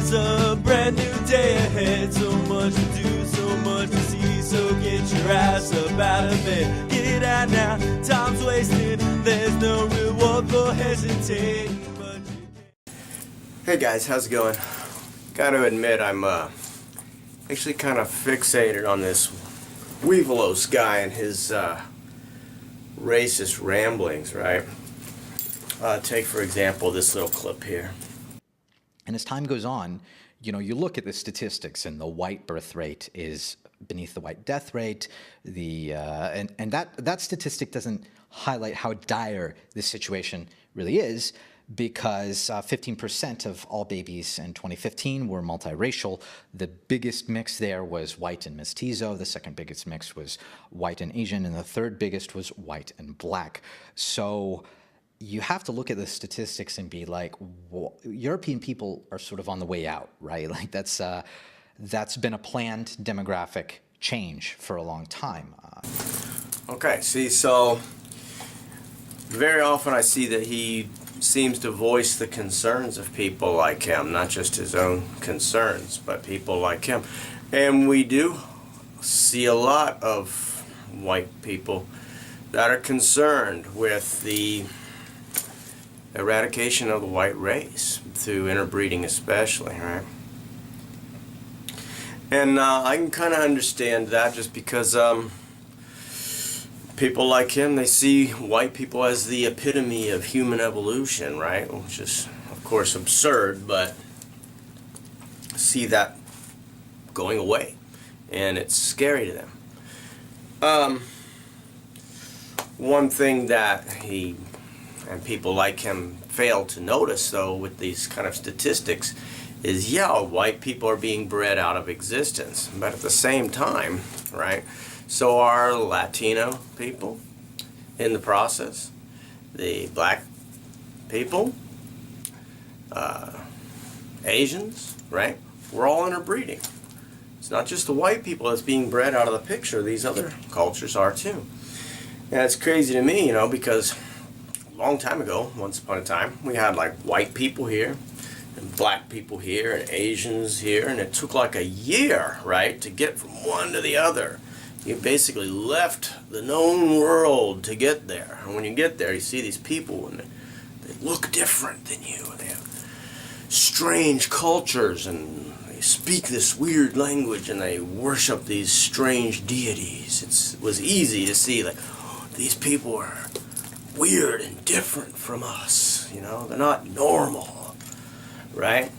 There's a brand new day ahead, so much to do, so much to see, so get your ass up out of bed. Get out now, time's wasted, there's no reward for hesitating. Hey guys, how's it going? Gotta admit, I'm actually kind of fixated on this Weevelos guy and his racist ramblings, right? Take for example this little clip here. And as time goes on, you know, you look at the statistics, and the white birth rate is beneath the white death rate. And that statistic doesn't highlight how dire this situation really is, because 15% of all babies in 2015 were multiracial. The biggest mix there was white and mestizo. The second biggest mix was white and Asian, and the third biggest was white and black. So you have to look at the statistics and be like, European people are sort of on the way out, right? Like that's been a planned demographic change for a long time. Okay, see, so very often I see that he seems to voice the concerns of people like him, not just his own concerns, but people like him. And we do see a lot of white people that are concerned with the eradication of the white race through interbreeding especially, right? And I can kind of understand that, just because people like him, they see white people as the epitome of human evolution, right? Which is of course absurd, but see that going away, and it's scary to them. One thing that he and people like him fail to notice, though, with these kind of statistics is, yeah, white people are being bred out of existence, but at the same time, right, so are Latino people in the process, the black people, Asians, right? We're all interbreeding. It's not just the white people that's being bred out of the picture, these other cultures are too. And it's crazy to me, you know, because long time ago, once upon a time, we had like white people here and black people here and Asians here, and it took like a year, right, to get from one to the other. You basically left the known world to get there, and when you get there, you see these people and they look different than you. They have strange cultures, and they speak this weird language, and they worship these strange deities. It was easy to see, like, oh, these people are weird and different from us, you know, they're not normal, right?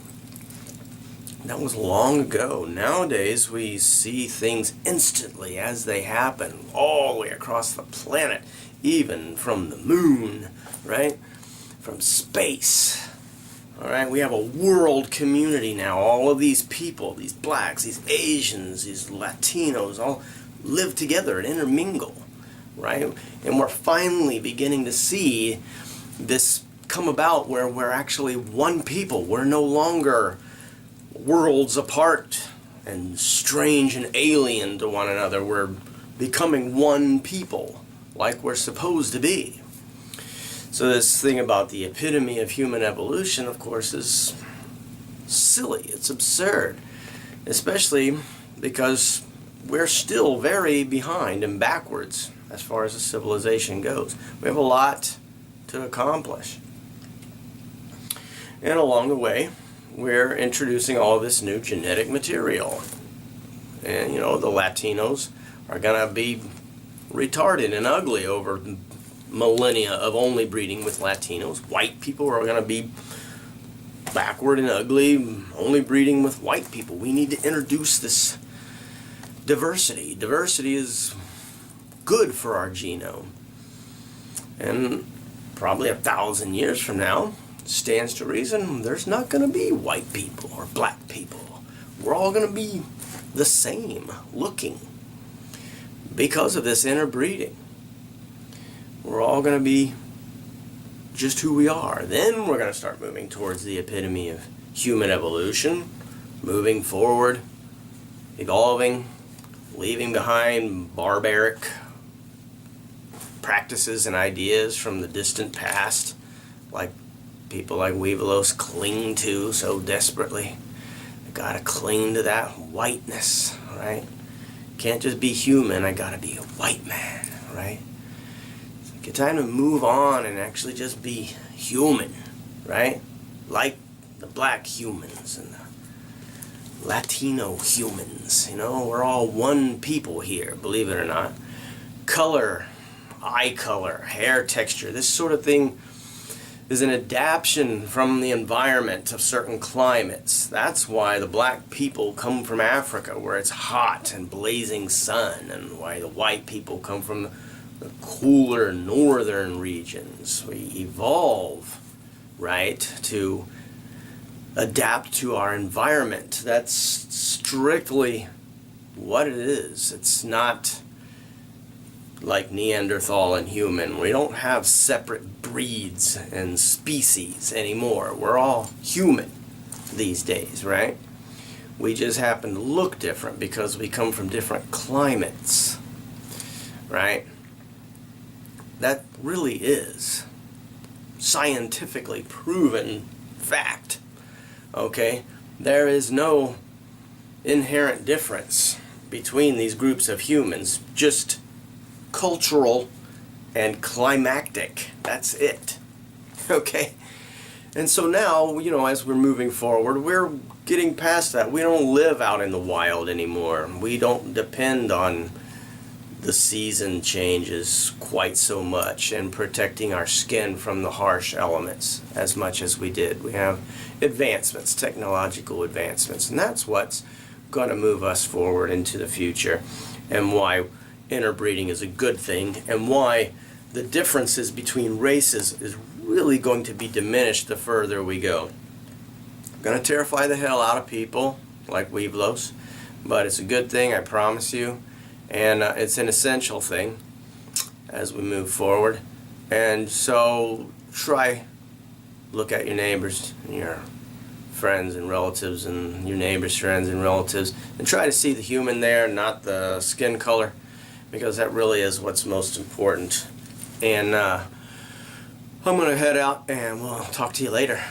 That was long ago. Nowadays we see things instantly as they happen, all the way across the planet, even from the moon, right? From space. Alright, we have a world community now. All of these people, these blacks, these Asians, these Latinos, all live together and intermingle. Right? And we're finally beginning to see this come about, where we're actually one people. We're no longer worlds apart and strange and alien to one another. We're becoming one people, like we're supposed to be. So this thing about the epitome of human evolution, of course, is silly. It's absurd. Especially because we're still very behind and backwards as far as the civilization goes. We have a lot to accomplish. And along the way, we're introducing all this new genetic material. And, you know, the Latinos are going to be retarded and ugly over millennia of only breeding with Latinos. White people are going to be backward and ugly, only breeding with white people. We need to introduce this diversity. Diversity is good for our genome. And probably 1,000 years from now, stands to reason, there's not going to be white people or black people. We're all going to be the same looking because of this interbreeding. We're all going to be just who we are. Then we're going to start moving towards the epitome of human evolution, moving forward, evolving, leaving behind barbaric practices and ideas from the distant past, like people like Weevelos cling to so desperately. gotta cling to that whiteness, right? Can't just be human, I gotta be a white man, right? It's like time to move on and actually just be human, right? Like the black humans and the Latino humans, you know, we're all one people here, believe it or not. Color, eye color, hair texture, this sort of thing is an adaptation from the environment of certain climates. That's why the black people come from Africa, where it's hot and blazing sun, and why the white people come from the cooler northern regions. We evolve, right, to adapt to our environment. That's strictly what it is. It's not like Neanderthal and human. We don't have separate breeds and species anymore. We're all human these days, right? We just happen to look different because we come from different climates, right? That really is scientifically proven fact, okay? There is no inherent difference between these groups of humans, just cultural and climactic. That's it. Okay? And so now, you know, as we're moving forward, we're getting past that. We don't live out in the wild anymore. We don't depend on the season changes quite so much and protecting our skin from the harsh elements as much as we did. We have advancements, technological advancements, and that's what's going to move us forward into the future, and why interbreeding is a good thing, and why the differences between races is really going to be diminished the further we go. Going to terrify the hell out of people like Weeblos, but it's a good thing, I promise you, and it's an essential thing as we move forward. And so look at your neighbors and your friends and relatives and your neighbors' friends and relatives, and try to see the human there, not the skin color, because that really is what's most important. And I'm going to head out, and we'll talk to you later.